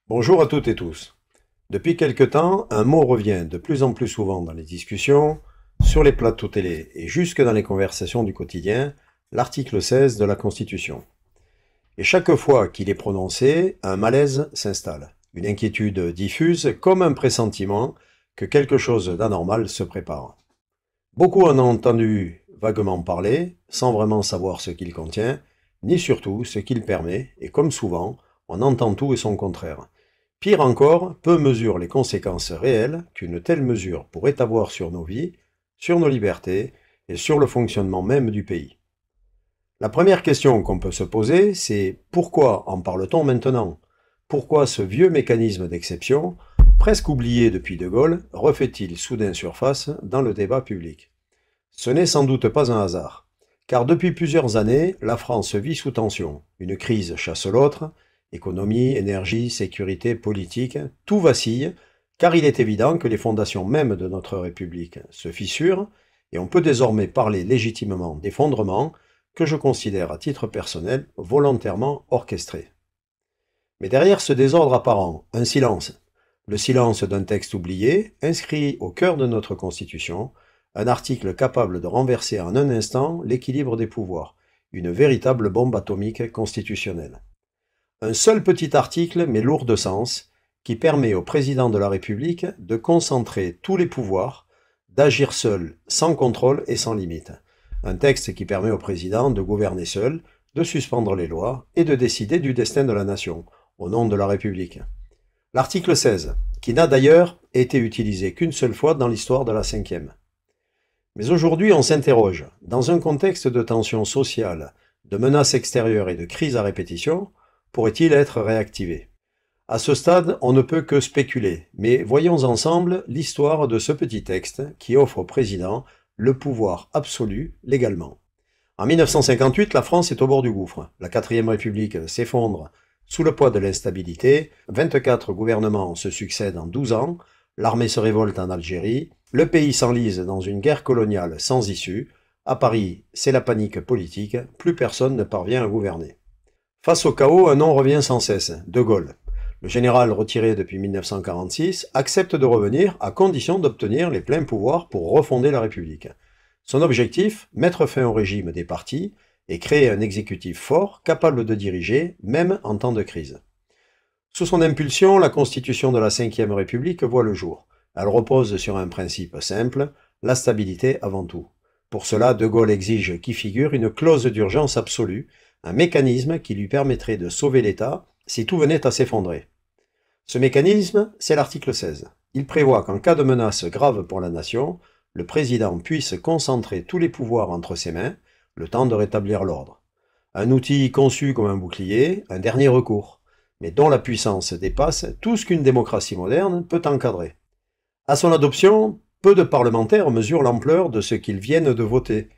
Bonjour à toutes et tous. Depuis quelque temps, un mot revient de plus en plus souvent dans les discussions, sur les plateaux télé et jusque dans les conversations du quotidien, l'article 16 de la Constitution. Et chaque fois qu'il est prononcé, un malaise s'installe, une inquiétude diffuse comme un pressentiment que quelque chose d'anormal se prépare. Beaucoup en ont entendu vaguement parler, sans vraiment savoir ce qu'il contient, ni surtout ce qu'il permet, et comme souvent, on entend tout et son contraire. Pire encore, peu mesurent les conséquences réelles qu'une telle mesure pourrait avoir sur nos vies, sur nos libertés et sur le fonctionnement même du pays. La première question qu'on peut se poser, c'est pourquoi en parle-t-on maintenant? Pourquoi ce vieux mécanisme d'exception, presque oublié depuis De Gaulle, refait-il soudain surface dans le débat public? Ce n'est sans doute pas un hasard, car depuis plusieurs années, la France vit sous tension. Une crise chasse l'autre, économie, énergie, sécurité, politique, tout vacille, car il est évident que les fondations mêmes de notre République se fissurent, et on peut désormais parler légitimement d'effondrement, que je considère à titre personnel volontairement orchestré. Mais derrière ce désordre apparent, un silence. Le silence d'un texte oublié, inscrit au cœur de notre Constitution, un article capable de renverser en un instant l'équilibre des pouvoirs, une véritable bombe atomique constitutionnelle. Un seul petit article, mais lourd de sens, qui permet au président de la République de concentrer tous les pouvoirs, d'agir seul, sans contrôle et sans limite. Un texte qui permet au président de gouverner seul, de suspendre les lois et de décider du destin de la nation, au nom de la République. L'article 16, qui n'a d'ailleurs été utilisé qu'une seule fois dans l'histoire de la Ve. Mais aujourd'hui, on s'interroge, dans un contexte de tension sociale, de menaces extérieures et de crises à répétition, pourrait-il être réactivé? À ce stade, on ne peut que spéculer, mais voyons ensemble l'histoire de ce petit texte qui offre au président le pouvoir absolu légalement. En 1958, la France est au bord du gouffre. La 4e République s'effondre sous le poids de l'instabilité, 24 gouvernements se succèdent en 12 ans, l'armée se révolte en Algérie, le pays s'enlise dans une guerre coloniale sans issue, à Paris, c'est la panique politique, plus personne ne parvient à gouverner. Face au chaos, un nom revient sans cesse, De Gaulle. Le général retiré depuis 1946 accepte de revenir à condition d'obtenir les pleins pouvoirs pour refonder la République. Son objectif, mettre fin au régime des partis et créer un exécutif fort capable de diriger, même en temps de crise. Sous son impulsion, la constitution de la Ve République voit le jour. Elle repose sur un principe simple, la stabilité avant tout. Pour cela, De Gaulle exige qu'y figure une clause d'urgence absolue, un mécanisme qui lui permettrait de sauver l'État si tout venait à s'effondrer. Ce mécanisme, c'est l'article 16. Il prévoit qu'en cas de menace grave pour la nation, le président puisse concentrer tous les pouvoirs entre ses mains, le temps de rétablir l'ordre. Un outil conçu comme un bouclier, un dernier recours, mais dont la puissance dépasse tout ce qu'une démocratie moderne peut encadrer. À son adoption, peu de parlementaires mesurent l'ampleur de ce qu'ils viennent de voter.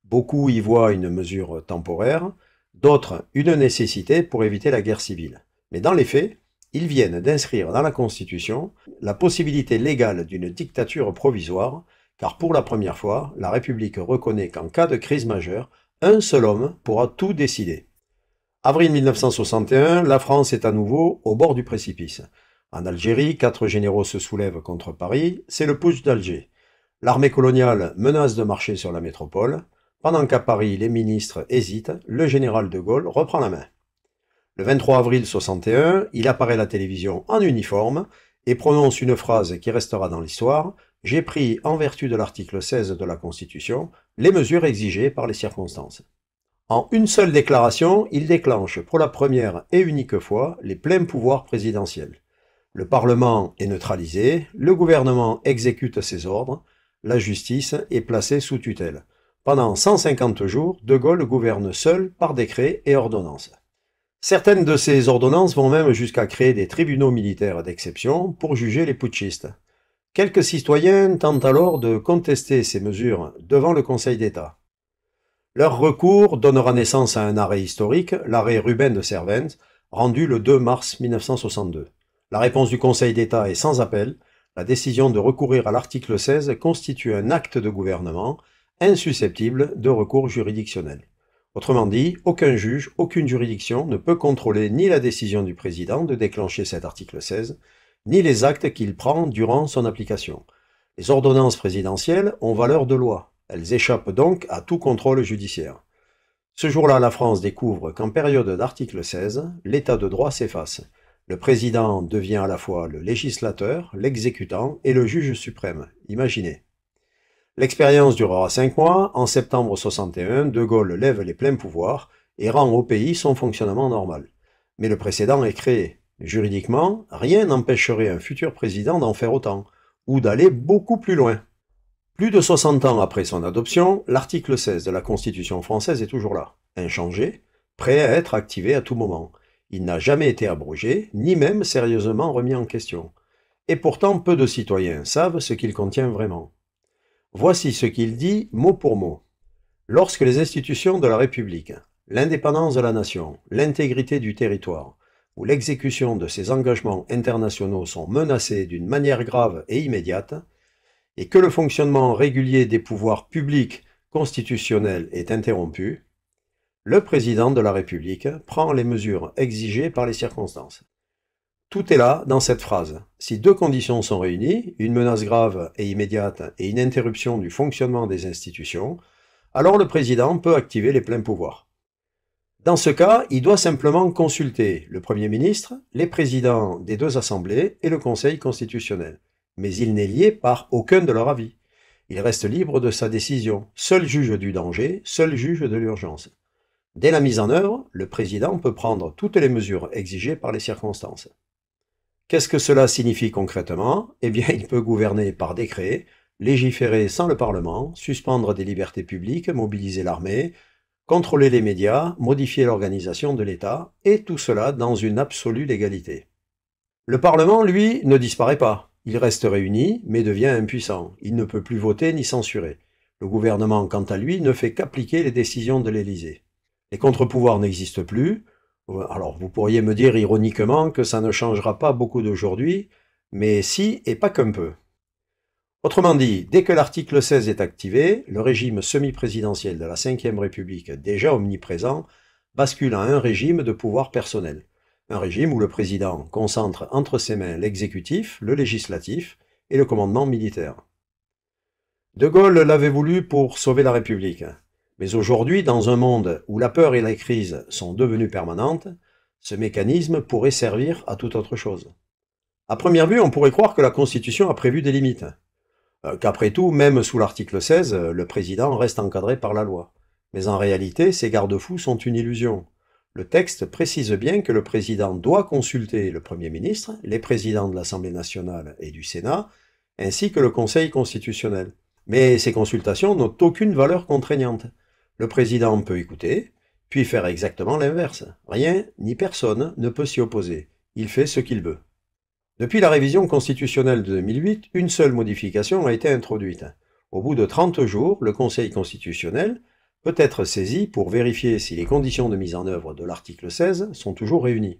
Beaucoup y voient une mesure temporaire, d'autres une nécessité pour éviter la guerre civile. Mais dans les faits, ils viennent d'inscrire dans la Constitution la possibilité légale d'une dictature provisoire, car pour la première fois, la République reconnaît qu'en cas de crise majeure, un seul homme pourra tout décider. Avril 1961, la France est à nouveau au bord du précipice. En Algérie, 4 généraux se soulèvent contre Paris, c'est le putsch d'Alger. L'armée coloniale menace de marcher sur la métropole. Pendant qu'à Paris, les ministres hésitent, le général de Gaulle reprend la main. Le 23 avril 1961, il apparaît à la télévision en uniforme et prononce une phrase qui restera dans l'histoire. « J'ai pris, en vertu de l'article 16 de la Constitution, les mesures exigées par les circonstances. » En une seule déclaration, il déclenche pour la première et unique fois les pleins pouvoirs présidentiels. Le Parlement est neutralisé, le gouvernement exécute ses ordres, la justice est placée sous tutelle. Pendant 150 jours, De Gaulle gouverne seul par décret et ordonnance. Certaines de ces ordonnances vont même jusqu'à créer des tribunaux militaires d'exception pour juger les putschistes. Quelques citoyens tentent alors de contester ces mesures devant le Conseil d'État. Leur recours donnera naissance à un arrêt historique, l'arrêt Ruben de Servente, rendu le 2 mars 1962. La réponse du Conseil d'État est sans appel. La décision de recourir à l'article 16 constitue un acte de gouvernement insusceptible de recours juridictionnel. Autrement dit, aucun juge, aucune juridiction ne peut contrôler ni la décision du président de déclencher cet article 16, ni les actes qu'il prend durant son application. Les ordonnances présidentielles ont valeur de loi. Elles échappent donc à tout contrôle judiciaire. Ce jour-là, la France découvre qu'en période d'article 16, l'état de droit s'efface. Le président devient à la fois le législateur, l'exécutant et le juge suprême. Imaginez. L'expérience durera 5 mois. En septembre 61, De Gaulle lève les pleins pouvoirs et rend au pays son fonctionnement normal. Mais le précédent est créé. Juridiquement, rien n'empêcherait un futur président d'en faire autant, ou d'aller beaucoup plus loin. Plus de 60 ans après son adoption, l'article 16 de la Constitution française est toujours là, inchangé, prêt à être activé à tout moment. Il n'a jamais été abrogé, ni même sérieusement remis en question. Et pourtant, peu de citoyens savent ce qu'il contient vraiment. Voici ce qu'il dit mot pour mot. Lorsque les institutions de la République, l'indépendance de la nation, l'intégrité du territoire ou l'exécution de ses engagements internationaux sont menacées d'une manière grave et immédiate, et que le fonctionnement régulier des pouvoirs publics constitutionnels est interrompu, le président de la République prend les mesures exigées par les circonstances. Tout est là dans cette phrase. Si deux conditions sont réunies, une menace grave et immédiate et une interruption du fonctionnement des institutions, alors le président peut activer les pleins pouvoirs. Dans ce cas, il doit simplement consulter le Premier ministre, les présidents des deux assemblées et le Conseil constitutionnel. Mais il n'est lié par aucun de leurs avis. Il reste libre de sa décision, seul juge du danger, seul juge de l'urgence. Dès la mise en œuvre, le président peut prendre toutes les mesures exigées par les circonstances. Qu'est-ce que cela signifie concrètement? Eh bien, il peut gouverner par décret, légiférer sans le Parlement, suspendre des libertés publiques, mobiliser l'armée, contrôler les médias, modifier l'organisation de l'État, et tout cela dans une absolue légalité. Le Parlement, lui, ne disparaît pas. Il reste réuni, mais devient impuissant. Il ne peut plus voter ni censurer. Le gouvernement, quant à lui, ne fait qu'appliquer les décisions de l'Élysée. Les contre-pouvoirs n'existent plus. Alors, vous pourriez me dire ironiquement que ça ne changera pas beaucoup d'aujourd'hui, mais si, et pas qu'un peu. Autrement dit, dès que l'article 16 est activé, le régime semi-présidentiel de la Ve République, déjà omniprésent, bascule à un régime de pouvoir personnel. Un régime où le président concentre entre ses mains l'exécutif, le législatif et le commandement militaire. De Gaulle l'avait voulu pour sauver la République. Mais aujourd'hui, dans un monde où la peur et la crise sont devenues permanentes, ce mécanisme pourrait servir à toute autre chose. À première vue, on pourrait croire que la Constitution a prévu des limites. Qu'après tout, même sous l'article 16, le président reste encadré par la loi. Mais en réalité, ces garde-fous sont une illusion. Le texte précise bien que le président doit consulter le Premier ministre, les présidents de l'Assemblée nationale et du Sénat, ainsi que le Conseil constitutionnel. Mais ces consultations n'ont aucune valeur contraignante. Le président peut écouter, puis faire exactement l'inverse. Rien ni personne ne peut s'y opposer. Il fait ce qu'il veut. Depuis la révision constitutionnelle de 2008, une seule modification a été introduite. Au bout de 30 jours, le Conseil constitutionnel peut être saisi pour vérifier si les conditions de mise en œuvre de l'article 16 sont toujours réunies.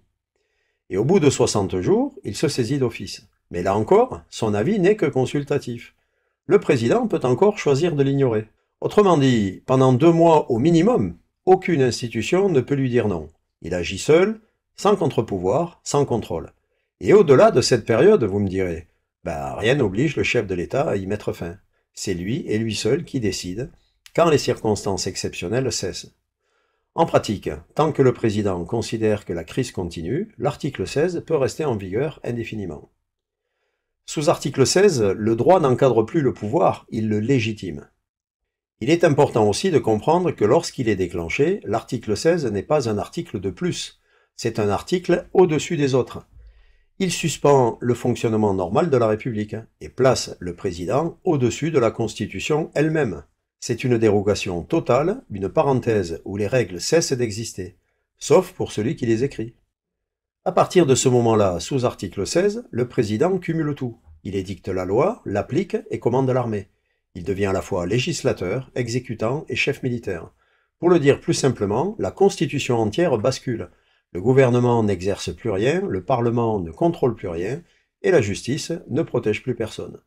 Et au bout de 60 jours, il se saisit d'office. Mais là encore, son avis n'est que consultatif. Le président peut encore choisir de l'ignorer. Autrement dit, pendant 2 mois au minimum, aucune institution ne peut lui dire non. Il agit seul, sans contre-pouvoir, sans contrôle. Et au-delà de cette période, vous me direz, rien n'oblige le chef de l'État à y mettre fin. C'est lui et lui seul qui décide, quand les circonstances exceptionnelles cessent. En pratique, tant que le président considère que la crise continue, l'article 16 peut rester en vigueur indéfiniment. Sous article 16, le droit n'encadre plus le pouvoir, il le légitime. Il est important aussi de comprendre que lorsqu'il est déclenché, l'article 16 n'est pas un article de plus, c'est un article au-dessus des autres. Il suspend le fonctionnement normal de la République et place le président au-dessus de la Constitution elle-même. C'est une dérogation totale, une parenthèse où les règles cessent d'exister, sauf pour celui qui les écrit. À partir de ce moment-là, sous article 16, le président cumule tout. Il édicte la loi, l'applique et commande l'armée. Il devient à la fois législateur, exécutant et chef militaire. Pour le dire plus simplement, la Constitution entière bascule. Le gouvernement n'exerce plus rien, le Parlement ne contrôle plus rien, et la justice ne protège plus personne.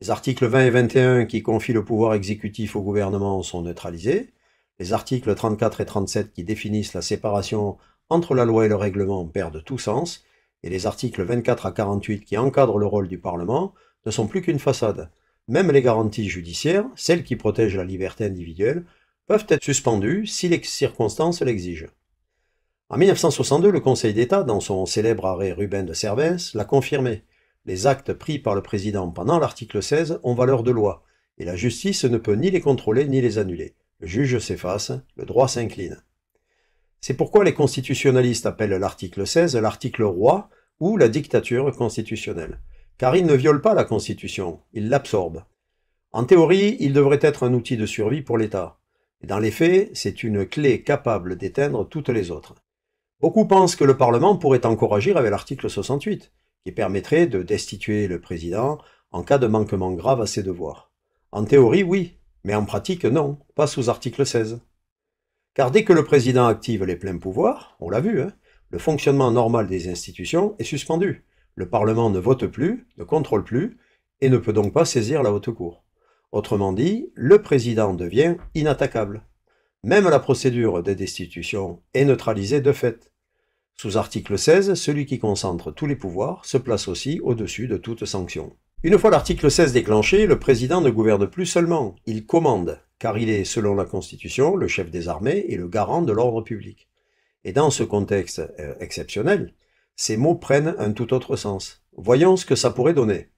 Les articles 20 et 21 qui confient le pouvoir exécutif au gouvernement sont neutralisés, Les articles 34 et 37 qui définissent la séparation entre la loi et le règlement perdent tout sens, et les articles 24 à 48 qui encadrent le rôle du Parlement ne sont plus qu'une façade. Même les garanties judiciaires, celles qui protègent la liberté individuelle, peuvent être suspendues si les circonstances l'exigent. En 1962, le Conseil d'État, dans son célèbre arrêt Rubin de Servais, l'a confirmé. Les actes pris par le président pendant l'article 16 ont valeur de loi, et la justice ne peut ni les contrôler ni les annuler. Le juge s'efface, le droit s'incline. C'est pourquoi les constitutionnalistes appellent l'article 16 l'article roi ou la dictature constitutionnelle. Car il ne viole pas la Constitution, il l'absorbe. En théorie, il devrait être un outil de survie pour l'État. Et dans les faits, c'est une clé capable d'éteindre toutes les autres. Beaucoup pensent que le Parlement pourrait encore agir avec l'article 68, qui permettrait de destituer le président en cas de manquement grave à ses devoirs. En théorie, oui, mais en pratique, non, pas sous article 16. Car dès que le président active les pleins pouvoirs, on l'a vu, le fonctionnement normal des institutions est suspendu. Le Parlement ne vote plus, ne contrôle plus, et ne peut donc pas saisir la haute cour. Autrement dit, le président devient inattaquable. Même la procédure de destitution est neutralisée de fait. Sous article 16, celui qui concentre tous les pouvoirs se place aussi au-dessus de toute sanction. Une fois l'article 16 déclenché, le président ne gouverne plus seulement, il commande, car il est, selon la Constitution, le chef des armées et le garant de l'ordre public. Et dans ce contexte exceptionnel, ces mots prennent un tout autre sens. Voyons ce que ça pourrait donner.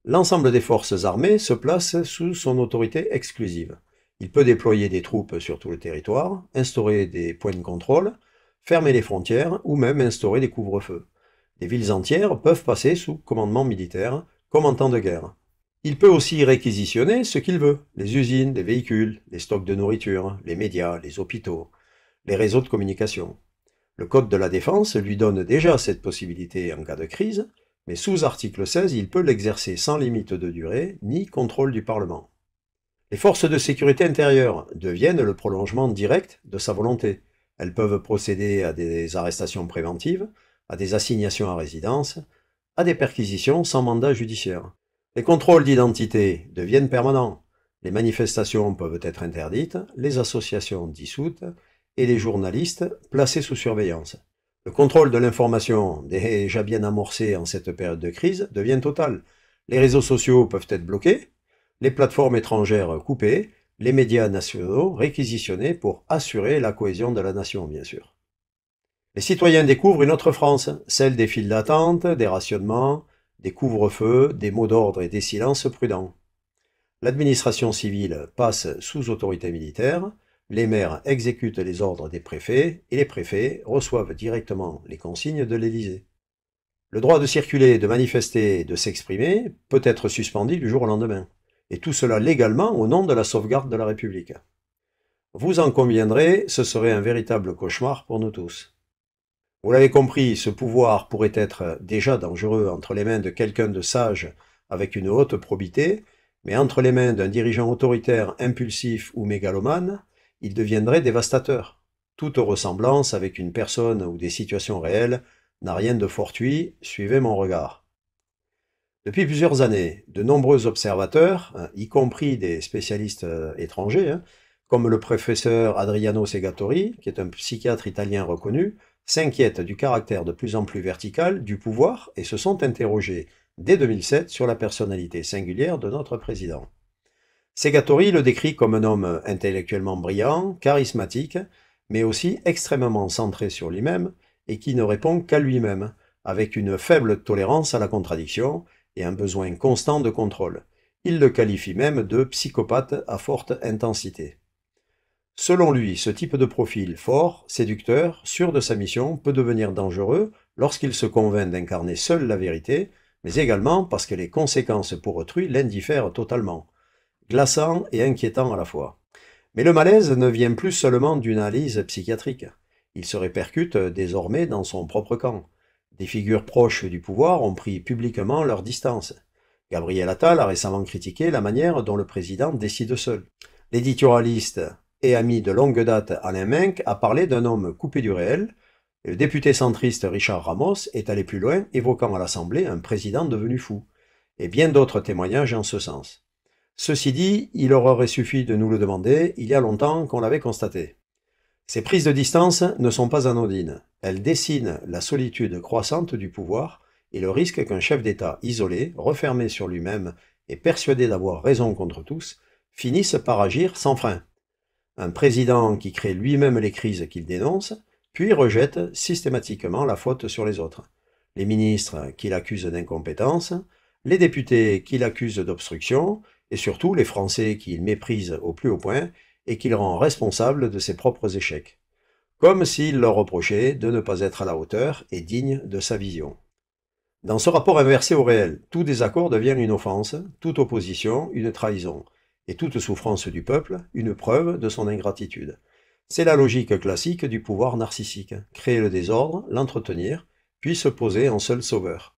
L'ensemble des forces armées se place sous son autorité exclusive. Il peut déployer des troupes sur tout le territoire, instaurer des points de contrôle, fermer les frontières ou même instaurer des couvre-feux. Des villes entières peuvent passer sous commandement militaire, comme en temps de guerre. Il peut aussi réquisitionner ce qu'il veut, les usines, les véhicules, les stocks de nourriture, les médias, les hôpitaux, les réseaux de communication. Le Code de la défense lui donne déjà cette possibilité en cas de crise, mais sous article 16, il peut l'exercer sans limite de durée ni contrôle du Parlement. Les forces de sécurité intérieure deviennent le prolongement direct de sa volonté. Elles peuvent procéder à des arrestations préventives, à des assignations à résidence, à des perquisitions sans mandat judiciaire. Les contrôles d'identité deviennent permanents. Les manifestations peuvent être interdites, les associations dissoutes et les journalistes placés sous surveillance. Le contrôle de l'information, déjà bien amorcé en cette période de crise, devient total. Les réseaux sociaux peuvent être bloqués, les plateformes étrangères coupées, les médias nationaux réquisitionnés pour assurer la cohésion de la nation, bien sûr. Les citoyens découvrent une autre France, celle des files d'attente, des rationnements, des couvre-feux, des mots d'ordre et des silences prudents. L'administration civile passe sous autorité militaire, les maires exécutent les ordres des préfets et les préfets reçoivent directement les consignes de l'Élysée. Le droit de circuler, de manifester et de s'exprimer peut être suspendu du jour au lendemain, et tout cela légalement au nom de la sauvegarde de la République. Vous en conviendrez, ce serait un véritable cauchemar pour nous tous. Vous l'avez compris, ce pouvoir pourrait être déjà dangereux entre les mains de quelqu'un de sage avec une haute probité, mais entre les mains d'un dirigeant autoritaire, impulsif ou mégalomane, il deviendrait dévastateur. Toute ressemblance avec une personne ou des situations réelles n'a rien de fortuit, suivez mon regard. Depuis plusieurs années, de nombreux observateurs, y compris des spécialistes étrangers, comme le professeur Adriano Segatori, qui est un psychiatre italien reconnu, s'inquiètent du caractère de plus en plus vertical du pouvoir et se sont interrogés dès 2007 sur la personnalité singulière de notre président. Segatori le décrit comme un homme intellectuellement brillant, charismatique, mais aussi extrêmement centré sur lui-même et qui ne répond qu'à lui-même, avec une faible tolérance à la contradiction et un besoin constant de contrôle. Il le qualifie même de psychopathe à forte intensité. Selon lui, ce type de profil fort, séducteur, sûr de sa mission, peut devenir dangereux lorsqu'il se convainc d'incarner seul la vérité, mais également parce que les conséquences pour autrui l'indiffèrent totalement, glaçant et inquiétant à la fois. Mais le malaise ne vient plus seulement d'une analyse psychiatrique. Il se répercute désormais dans son propre camp. Des figures proches du pouvoir ont pris publiquement leur distance. Gabriel Attal a récemment critiqué la manière dont le président décide seul. L'éditorialiste et ami de longue date Alain Menck a parlé d'un homme coupé du réel. Le député centriste Richard Ramos est allé plus loin, évoquant à l'Assemblée un président devenu fou, et bien d'autres témoignages en ce sens. Ceci dit, il leur aurait suffi de nous le demander il y a longtemps qu'on l'avait constaté. Ces prises de distance ne sont pas anodines. Elles dessinent la solitude croissante du pouvoir et le risque qu'un chef d'État isolé, refermé sur lui-même et persuadé d'avoir raison contre tous, finisse par agir sans frein. Un président qui crée lui-même les crises qu'il dénonce, puis rejette systématiquement la faute sur les autres. Les ministres qu'il accuse d'incompétence, les députés qu'il accuse d'obstruction, et surtout les Français qu'il méprise au plus haut point et qu'il rend responsables de ses propres échecs. Comme s'il leur reprochait de ne pas être à la hauteur et digne de sa vision. Dans ce rapport inversé au réel, tout désaccord devient une offense, toute opposition une trahison, et toute souffrance du peuple une preuve de son ingratitude. C'est la logique classique du pouvoir narcissique, créer le désordre, l'entretenir, puis se poser en seul sauveur.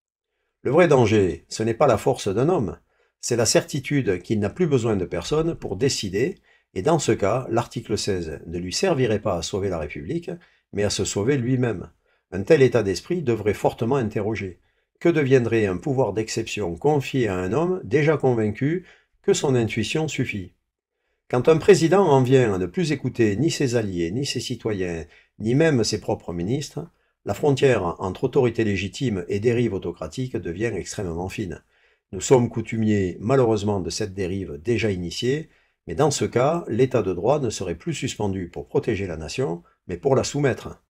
Le vrai danger, ce n'est pas la force d'un homme, c'est la certitude qu'il n'a plus besoin de personne pour décider, et dans ce cas, l'article 16 ne lui servirait pas à sauver la République, mais à se sauver lui-même. Un tel état d'esprit devrait fortement interroger. Que deviendrait un pouvoir d'exception confié à un homme déjà convaincu que son intuition suffit? Quand un président en vient à ne plus écouter ni ses alliés, ni ses citoyens, ni même ses propres ministres, la frontière entre autorité légitime et dérive autocratique devient extrêmement fine. Nous sommes coutumiers, malheureusement, de cette dérive déjà initiée, mais dans ce cas, l'état de droit ne serait plus suspendu pour protéger la nation, mais pour la soumettre.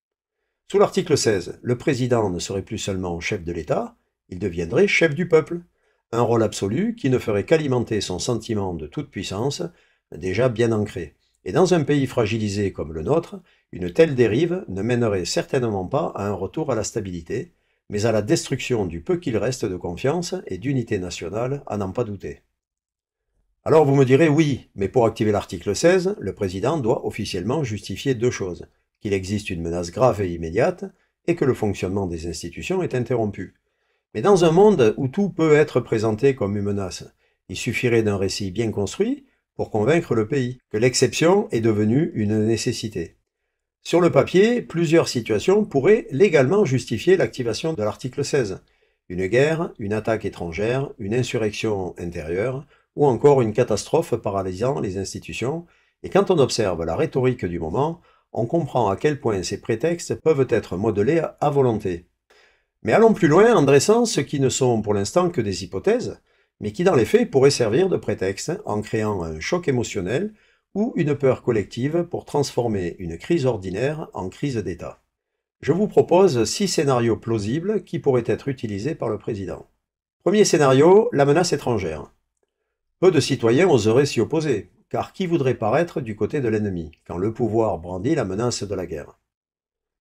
Sous l'article 16, le président ne serait plus seulement chef de l'État, il deviendrait chef du peuple, un rôle absolu qui ne ferait qu'alimenter son sentiment de toute puissance, déjà bien ancré. Et dans un pays fragilisé comme le nôtre, une telle dérive ne mènerait certainement pas à un retour à la stabilité, mais à la destruction du peu qu'il reste de confiance et d'unité nationale, à n'en pas douter. Alors vous me direz oui, mais pour activer l'article 16, le président doit officiellement justifier deux choses, qu'il existe une menace grave et immédiate, et que le fonctionnement des institutions est interrompu. Mais dans un monde où tout peut être présenté comme une menace, il suffirait d'un récit bien construit pour convaincre le pays que l'exception est devenue une nécessité. Sur le papier, plusieurs situations pourraient légalement justifier l'activation de l'article 16. Une guerre, une attaque étrangère, une insurrection intérieure, ou encore une catastrophe paralysant les institutions, et quand on observe la rhétorique du moment, on comprend à quel point ces prétextes peuvent être modelés à volonté. Mais allons plus loin en dressant ce qui ne sont pour l'instant que des hypothèses, mais qui dans les faits pourraient servir de prétexte en créant un choc émotionnel ou une peur collective pour transformer une crise ordinaire en crise d'État. Je vous propose 6 scénarios plausibles qui pourraient être utilisés par le président. Premier scénario, la menace étrangère. Peu de citoyens oseraient s'y opposer, car qui voudrait paraître du côté de l'ennemi, quand le pouvoir brandit la menace de la guerre?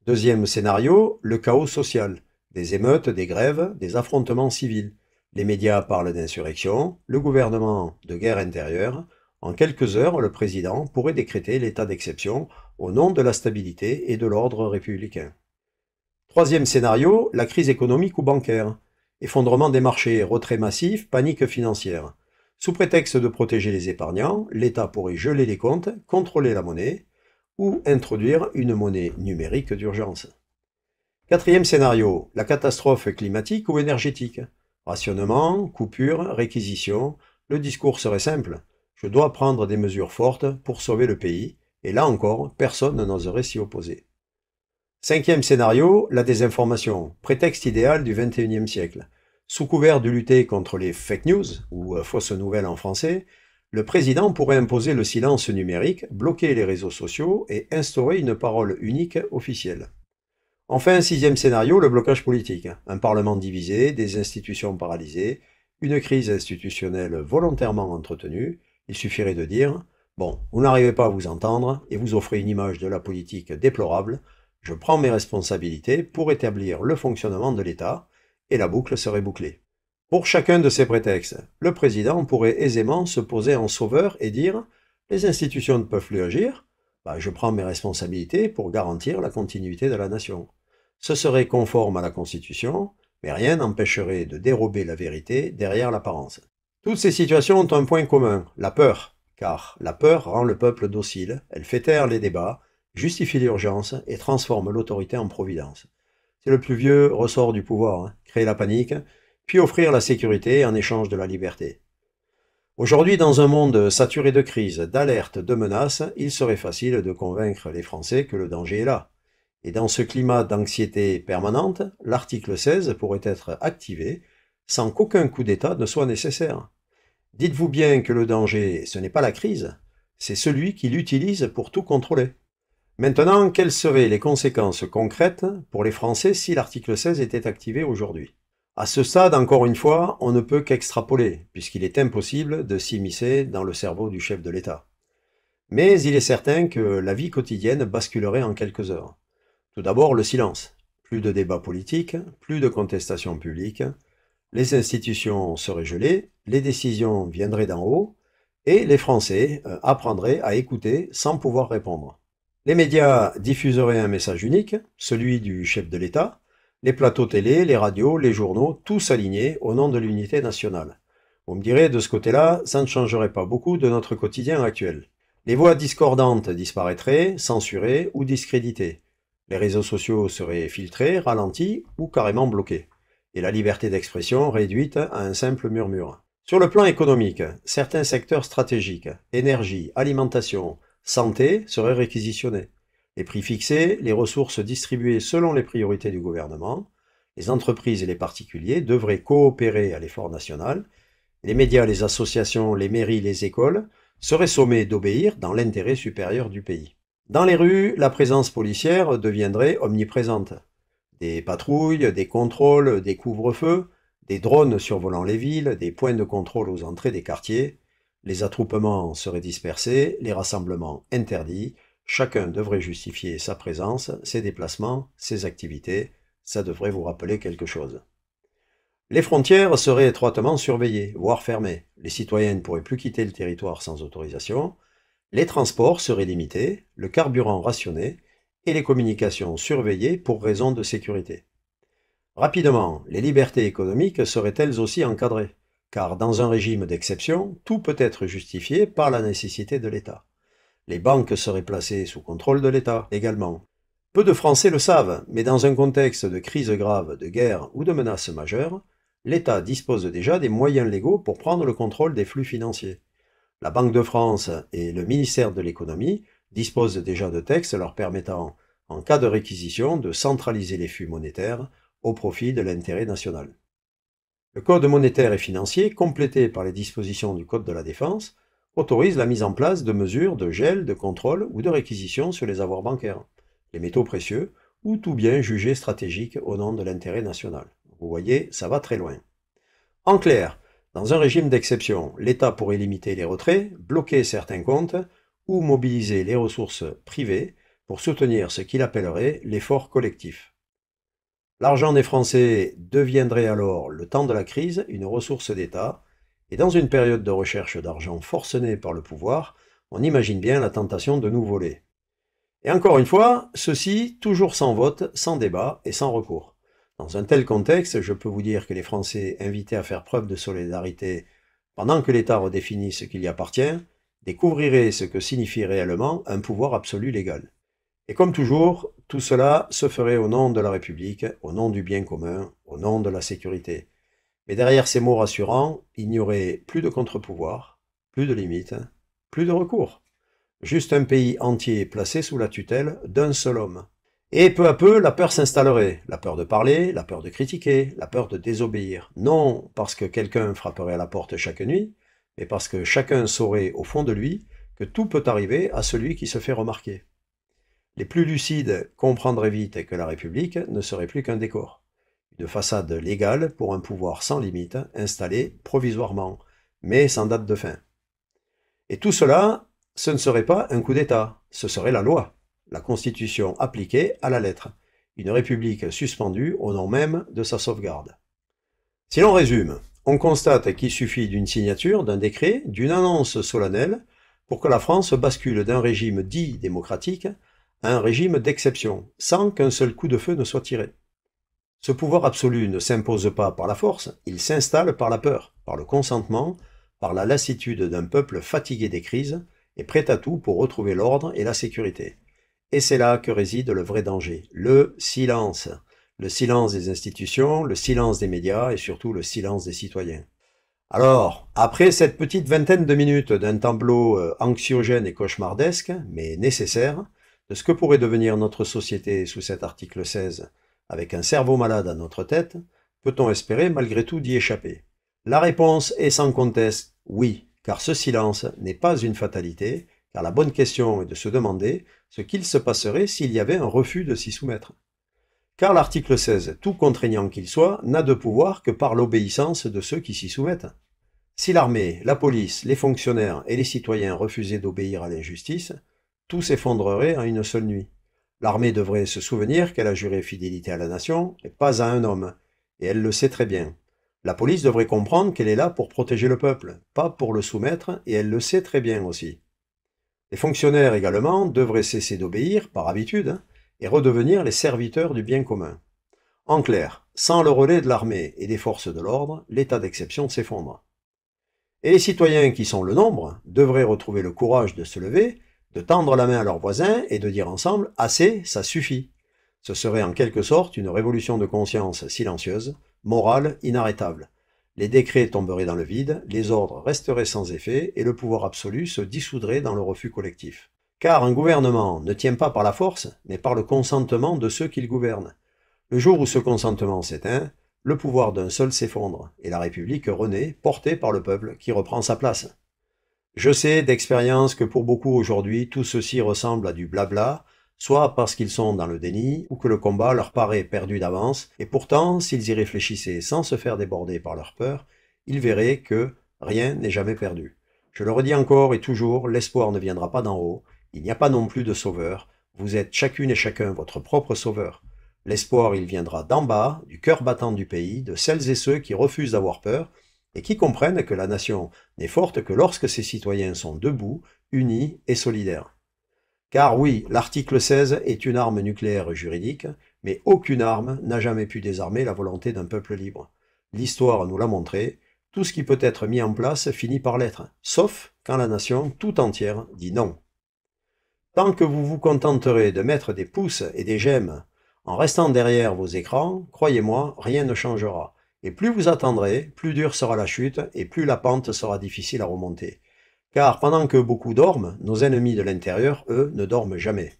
Deuxième scénario, le chaos social. Des émeutes, des grèves, des affrontements civils. Les médias parlent d'insurrection, le gouvernement de guerre intérieure. En quelques heures, le président pourrait décréter l'état d'exception au nom de la stabilité et de l'ordre républicain. Troisième scénario, la crise économique ou bancaire. Effondrement des marchés, retrait massif, panique financière. Sous prétexte de protéger les épargnants, l'État pourrait geler les comptes, contrôler la monnaie ou introduire une monnaie numérique d'urgence. Quatrième scénario, la catastrophe climatique ou énergétique. Rationnement, coupure, réquisition, le discours serait simple. Je dois prendre des mesures fortes pour sauver le pays, et là encore, personne n'oserait s'y opposer. Cinquième scénario, la désinformation, prétexte idéal du XXIe siècle. Sous couvert de lutter contre les fake news, ou fausses nouvelles en français, le président pourrait imposer le silence numérique, bloquer les réseaux sociaux et instaurer une parole unique officielle. Enfin, sixième scénario, le blocage politique. Un parlement divisé, des institutions paralysées, une crise institutionnelle volontairement entretenue. Il suffirait de dire « Bon, vous n'arrivez pas à vous entendre et vous offrez une image de la politique déplorable. Je prends mes responsabilités pour établir le fonctionnement de l'État. » Et la boucle serait bouclée. Pour chacun de ces prétextes, le président pourrait aisément se poser en sauveur et dire « Les institutions ne peuvent plus agir, je prends mes responsabilités pour garantir la continuité de la nation. » Ce serait conforme à la Constitution, mais rien n'empêcherait de dérober la vérité derrière l'apparence. Toutes ces situations ont un point commun, la peur, car la peur rend le peuple docile, elle fait taire les débats, justifie l'urgence et transforme l'autorité en providence. C'est le plus vieux ressort du pouvoir, créer la panique, puis offrir la sécurité en échange de la liberté. Aujourd'hui, dans un monde saturé de crises, d'alertes, de menaces, il serait facile de convaincre les Français que le danger est là. Et dans ce climat d'anxiété permanente, l'article 16 pourrait être activé sans qu'aucun coup d'État ne soit nécessaire. Dites-vous bien que le danger, ce n'est pas la crise, c'est celui qui l'utilise pour tout contrôler. Maintenant, quelles seraient les conséquences concrètes pour les Français si l'article 16 était activé aujourd'hui? À ce stade, encore une fois, on ne peut qu'extrapoler, puisqu'il est impossible de s'immiscer dans le cerveau du chef de l'État. Mais il est certain que la vie quotidienne basculerait en quelques heures. Tout d'abord, le silence. Plus de débats politiques, plus de contestations publiques. Les institutions seraient gelées, les décisions viendraient d'en haut, et les Français apprendraient à écouter sans pouvoir répondre. Les médias diffuseraient un message unique, celui du chef de l'État, les plateaux télé, les radios, les journaux, tous alignés au nom de l'unité nationale. Vous me direz, de ce côté-là, ça ne changerait pas beaucoup de notre quotidien actuel. Les voix discordantes disparaîtraient, censurées ou discréditées. Les réseaux sociaux seraient filtrés, ralentis ou carrément bloqués. Et la liberté d'expression réduite à un simple murmure. Sur le plan économique, certains secteurs stratégiques, énergie, alimentation, santé, seraient réquisitionnés. Les prix fixés, les ressources distribuées selon les priorités du gouvernement, les entreprises et les particuliers devraient coopérer à l'effort national, les médias, les associations, les mairies, les écoles seraient sommés d'obéir dans l'intérêt supérieur du pays. Dans les rues, la présence policière deviendrait omniprésente. Des patrouilles, des contrôles, des couvre-feux, des drones survolant les villes, des points de contrôle aux entrées des quartiers. Les attroupements seraient dispersés, les rassemblements interdits. Chacun devrait justifier sa présence, ses déplacements, ses activités. Ça devrait vous rappeler quelque chose. Les frontières seraient étroitement surveillées, voire fermées. Les citoyens ne pourraient plus quitter le territoire sans autorisation. Les transports seraient limités, le carburant rationné et les communications surveillées pour raisons de sécurité. Rapidement, les libertés économiques seraient elles aussi encadrées, car dans un régime d'exception, tout peut être justifié par la nécessité de l'État. Les banques seraient placées sous contrôle de l'État également. Peu de Français le savent, mais dans un contexte de crise grave, de guerre ou de menaces majeures, l'État dispose déjà des moyens légaux pour prendre le contrôle des flux financiers. La Banque de France et le ministère de l'économie disposent déjà de textes leur permettant, en cas de réquisition, de centraliser les flux monétaires au profit de l'intérêt national. Le Code monétaire et financier, complété par les dispositions du Code de la Défense, autorise la mise en place de mesures de gel, de contrôle ou de réquisition sur les avoirs bancaires, les métaux précieux ou tout bien jugé stratégique au nom de l'intérêt national. Vous voyez, ça va très loin. En clair, dans un régime d'exception, l'État pourrait limiter les retraits, bloquer certains comptes ou mobiliser les ressources privées pour soutenir ce qu'il appellerait l'effort collectif. L'argent des Français deviendrait alors, le temps de la crise, une ressource d'État, et dans une période de recherche d'argent forcenée par le pouvoir, on imagine bien la tentation de nous voler. Et encore une fois, ceci toujours sans vote, sans débat et sans recours. Dans un tel contexte, je peux vous dire que les Français invités à faire preuve de solidarité pendant que l'État redéfinit ce qui lui appartient, découvriraient ce que signifie réellement un pouvoir absolu légal. Et comme toujours, tout cela se ferait au nom de la République, au nom du bien commun, au nom de la sécurité. Mais derrière ces mots rassurants, il n'y aurait plus de contre-pouvoir, plus de limites, plus de recours. Juste un pays entier placé sous la tutelle d'un seul homme. Et peu à peu, la peur s'installerait. La peur de parler, la peur de critiquer, la peur de désobéir. Non parce que quelqu'un frapperait à la porte chaque nuit, mais parce que chacun saurait au fond de lui que tout peut arriver à celui qui se fait remarquer. Les plus lucides comprendraient vite que la République ne serait plus qu'un décor. Une façade légale pour un pouvoir sans limite, installé provisoirement, mais sans date de fin. Et tout cela, ce ne serait pas un coup d'État, ce serait la loi, la Constitution appliquée à la lettre, une République suspendue au nom même de sa sauvegarde. Si l'on résume, on constate qu'il suffit d'une signature, d'un décret, d'une annonce solennelle pour que la France bascule d'un régime dit démocratique à un régime d'exception, sans qu'un seul coup de feu ne soit tiré. Ce pouvoir absolu ne s'impose pas par la force, il s'installe par la peur, par le consentement, par la lassitude d'un peuple fatigué des crises et prêt à tout pour retrouver l'ordre et la sécurité. Et c'est là que réside le vrai danger, le silence. Le silence des institutions, le silence des médias et surtout le silence des citoyens. Alors, après cette petite vingtaine de minutes d'un tableau anxiogène et cauchemardesque, mais nécessaire, de ce que pourrait devenir notre société sous cet article 16, avec un cerveau malade à notre tête, peut-on espérer malgré tout d'y échapper? La réponse est sans conteste oui, car ce silence n'est pas une fatalité, car la bonne question est de se demander ce qu'il se passerait s'il y avait un refus de s'y soumettre. Car l'article 16, tout contraignant qu'il soit, n'a de pouvoir que par l'obéissance de ceux qui s'y soumettent. Si l'armée, la police, les fonctionnaires et les citoyens refusaient d'obéir à l'injustice, tout s'effondrerait en une seule nuit. L'armée devrait se souvenir qu'elle a juré fidélité à la nation, et pas à un homme, et elle le sait très bien. La police devrait comprendre qu'elle est là pour protéger le peuple, pas pour le soumettre, et elle le sait très bien aussi. Les fonctionnaires également devraient cesser d'obéir, par habitude, et redevenir les serviteurs du bien commun. En clair, sans le relais de l'armée et des forces de l'ordre, l'état d'exception s'effondre. Et les citoyens qui sont le nombre devraient retrouver le courage de se lever, de tendre la main à leurs voisins et de dire ensemble « assez, ça suffit ». Ce serait en quelque sorte une révolution de conscience silencieuse, morale, inarrêtable. Les décrets tomberaient dans le vide, les ordres resteraient sans effet et le pouvoir absolu se dissoudrait dans le refus collectif. Car un gouvernement ne tient pas par la force, mais par le consentement de ceux qu'il gouverne. Le jour où ce consentement s'éteint, le pouvoir d'un seul s'effondre, et la République renaît, portée par le peuple, qui reprend sa place. Je sais d'expérience que pour beaucoup aujourd'hui, tout ceci ressemble à du blabla, soit parce qu'ils sont dans le déni, ou que le combat leur paraît perdu d'avance, et pourtant, s'ils y réfléchissaient sans se faire déborder par leur peur, ils verraient que rien n'est jamais perdu. Je le redis encore et toujours, l'espoir ne viendra pas d'en haut, il n'y a pas non plus de sauveur, vous êtes chacune et chacun votre propre sauveur. L'espoir, il viendra d'en bas, du cœur battant du pays, de celles et ceux qui refusent d'avoir peur et qui comprennent que la nation n'est forte que lorsque ses citoyens sont debout, unis et solidaires. Car oui, l'article 16 est une arme nucléaire juridique, mais aucune arme n'a jamais pu désarmer la volonté d'un peuple libre. L'histoire nous l'a montré, tout ce qui peut être mis en place finit par l'être, sauf quand la nation tout entière dit non. Tant que vous vous contenterez de mettre des pouces et des j'aime en restant derrière vos écrans, croyez-moi, rien ne changera. Et plus vous attendrez, plus dure sera la chute et plus la pente sera difficile à remonter. Car pendant que beaucoup dorment, nos ennemis de l'intérieur, eux, ne dorment jamais.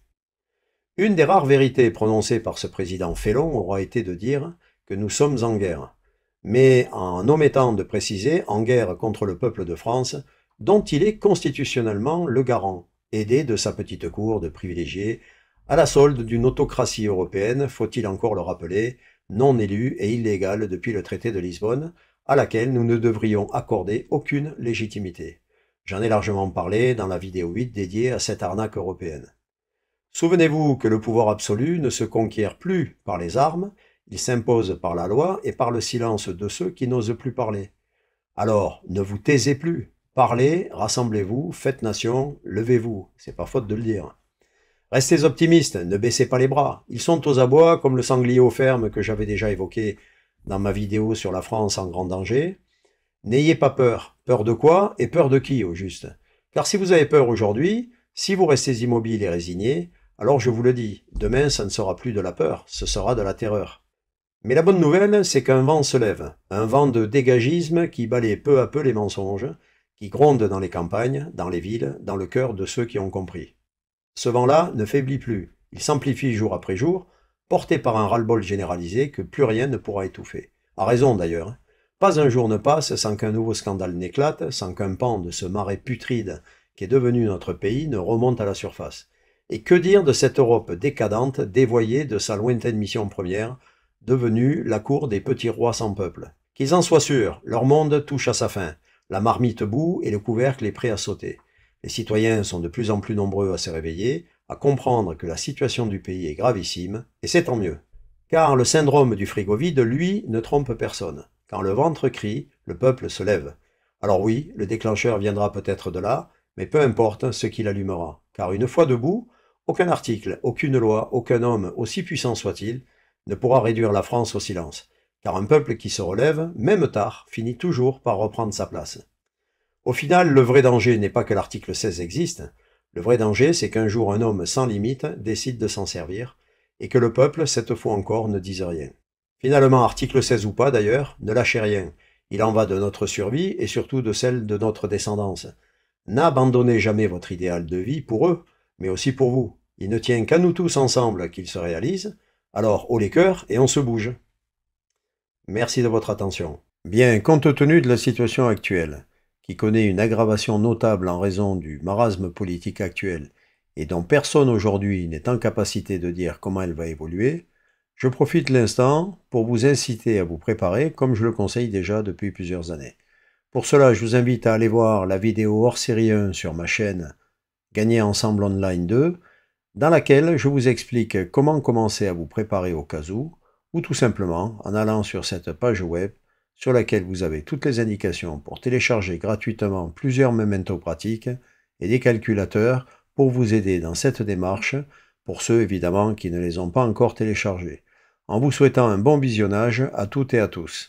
Une des rares vérités prononcées par ce président félon aura été de dire que nous sommes en guerre. Mais en omettant de préciser en guerre contre le peuple de France, dont il est constitutionnellement le garant, aidé de sa petite cour de privilégiés, à la solde d'une autocratie européenne, faut-il encore le rappeler, non élue et illégale depuis le traité de Lisbonne, à laquelle nous ne devrions accorder aucune légitimité. J'en ai largement parlé dans la vidéo 8 dédiée à cette arnaque européenne. Souvenez-vous que le pouvoir absolu ne se conquiert plus par les armes, il s'impose par la loi et par le silence de ceux qui n'osent plus parler. Alors, ne vous taisez plus, parlez, rassemblez-vous, faites nation, levez-vous, c'est pas faute de le dire. Restez optimistes, ne baissez pas les bras. Ils sont aux abois comme le sanglier aux fermes que j'avais déjà évoqué dans ma vidéo sur la France en grand danger. N'ayez pas peur. Peur de quoi et peur de qui au juste? Car si vous avez peur aujourd'hui, si vous restez immobile et résigné, alors je vous le dis, demain ça ne sera plus de la peur, ce sera de la terreur. Mais la bonne nouvelle, c'est qu'un vent se lève, un vent de dégagisme qui balaie peu à peu les mensonges, qui gronde dans les campagnes, dans les villes, dans le cœur de ceux qui ont compris. Ce vent-là ne faiblit plus, il s'amplifie jour après jour, porté par un ras-le-bol généralisé que plus rien ne pourra étouffer. A raison d'ailleurs. Pas un jour ne passe sans qu'un nouveau scandale n'éclate, sans qu'un pan de ce marais putride qui est devenu notre pays ne remonte à la surface. Et que dire de cette Europe décadente, dévoyée de sa lointaine mission première, devenue la cour des petits rois sans peuple? Qu'ils en soient sûrs, leur monde touche à sa fin, la marmite bout et le couvercle est prêt à sauter. Les citoyens sont de plus en plus nombreux à se réveiller, à comprendre que la situation du pays est gravissime, et c'est tant mieux. Car le syndrome du frigo vide, lui, ne trompe personne. Quand le ventre crie, le peuple se lève. Alors oui, le déclencheur viendra peut-être de là, mais peu importe ce qu'il allumera. Car une fois debout, aucun article, aucune loi, aucun homme, aussi puissant soit-il, ne pourra réduire la France au silence. Car un peuple qui se relève, même tard, finit toujours par reprendre sa place. Au final, le vrai danger n'est pas que l'article 16 existe. Le vrai danger, c'est qu'un jour un homme sans limite décide de s'en servir, et que le peuple, cette fois encore, ne dise rien. Finalement, article 16 ou pas d'ailleurs, ne lâchez rien. Il en va de notre survie et surtout de celle de notre descendance. N'abandonnez jamais votre idéal de vie pour eux, mais aussi pour vous. Il ne tient qu'à nous tous ensemble qu'il se réalise. Alors, haut les cœurs et on se bouge. Merci de votre attention. Bien, compte tenu de la situation actuelle, qui connaît une aggravation notable en raison du marasme politique actuel et dont personne aujourd'hui n'est en capacité de dire comment elle va évoluer, je profite de l'instant pour vous inciter à vous préparer comme je le conseille déjà depuis plusieurs années. Pour cela, je vous invite à aller voir la vidéo hors série 1 sur ma chaîne Gagner Ensemble Online 2, dans laquelle je vous explique comment commencer à vous préparer au cas où, ou tout simplement en allant sur cette page web sur laquelle vous avez toutes les indications pour télécharger gratuitement plusieurs mementos pratiques et des calculateurs pour vous aider dans cette démarche, pour ceux évidemment qui ne les ont pas encore téléchargés. En vous souhaitant un bon visionnage à toutes et à tous.